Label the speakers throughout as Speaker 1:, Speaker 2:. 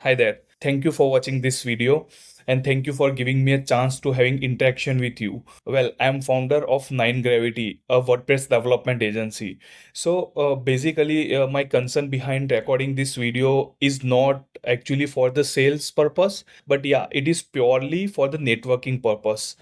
Speaker 1: Hi there. Thank you for watching this video and thank you for giving me a chance to having interaction with you. Well, I'm founder of Nine Gravity, a WordPress development agency. So basically, my concern behind recording this video is not actually for the sales purpose, but yeah, it is purely for the networking purpose.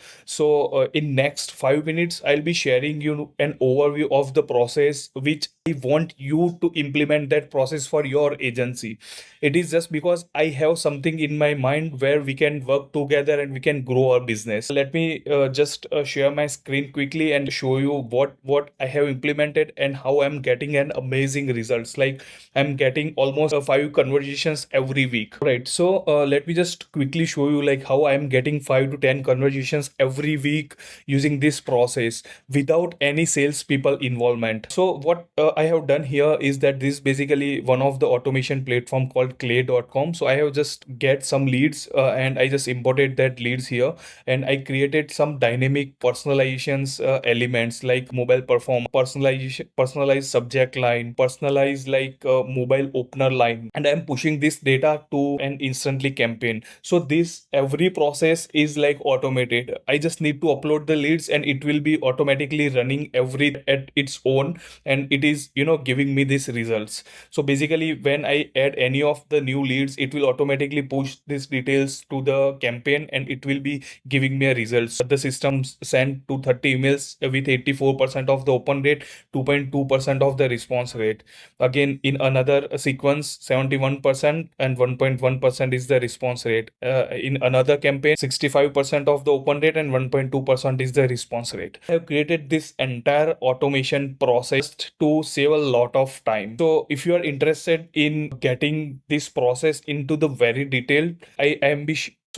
Speaker 1: In next 5 minutes, I'll be sharing you an overview of the process which I want you to implement that process for your agency. It is just because I have something in my mind where we can work together and we can grow our business. Let me just share my screen quickly and show you what I have implemented and how I'm getting an amazing results. Like I'm getting almost 5 conversations every week. Right. Let me just quickly show you like how I'm getting 5 to 10 conversations every week using this process without any salespeople involvement. So what I have done here is that this is basically one of the automation platform called clay.com. So I have just get some leads and I just imported that leads here and I created some dynamic personalizations elements like mobile perform personalization, personalized subject line, personalized like mobile opener line, and I'm pushing this data to an instantly campaign. So this every process is like automated. I just need to upload the leads and it will be automatically running every at its own, and it is giving me these results. So basically when I add any of the new leads, it will automatically push these details to the campaign and it will be giving me a results. The system sent to 30 emails with 84% of the open rate, 2.2% of the response rate. Again, in another sequence, 71% and 1.1% is the response rate. In another campaign, 65% of the open rate and 1.2% is the response rate. I have created this entire automation process to save a lot of time. So if you are interested in getting this process into the very detailed, I am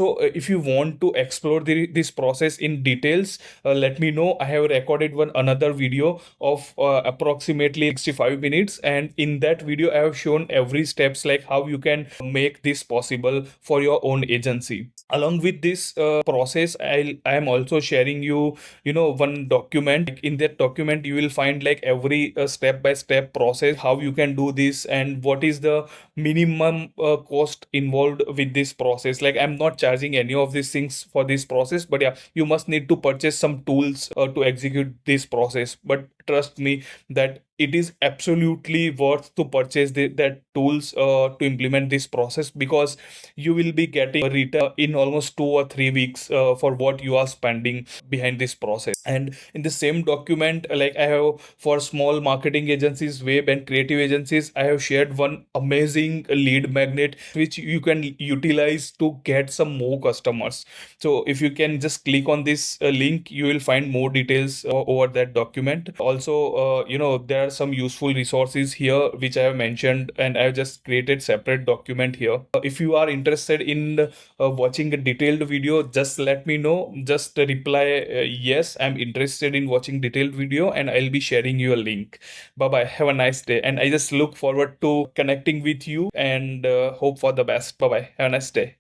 Speaker 1: if you want to explore this process in details, let me know. I have recorded one another video of approximately 65 minutes, and in that video I have shown every steps like how you can make this possible for your own agency. Along with this process, I am also sharing you one document. In that document you will find like every step by step process, how you can do this and what is the minimum cost involved with this process. Like I'm not charging any of these things for this process, but yeah, you must need to purchase some tools to execute this process. But trust me that it is absolutely worth to purchase that tools to implement this process, because you will be getting a return in almost 2 or 3 weeks for what you are spending behind this process. And in the same document, like I have for small marketing agencies, web and creative agencies, I have shared one amazing lead magnet which you can utilize to get some more customers. So if you can just click on this link, you will find more details over that document. Also, there are some useful resources here which I have mentioned, and I have just created separate document here. If you are interested in watching a detailed video, just let me know. Just reply yes, I'm interested in watching detailed video, and I'll be sharing you a link. Bye bye. Have a nice day, and I just look forward to connecting with you and hope for the best. Bye bye. Have a nice day.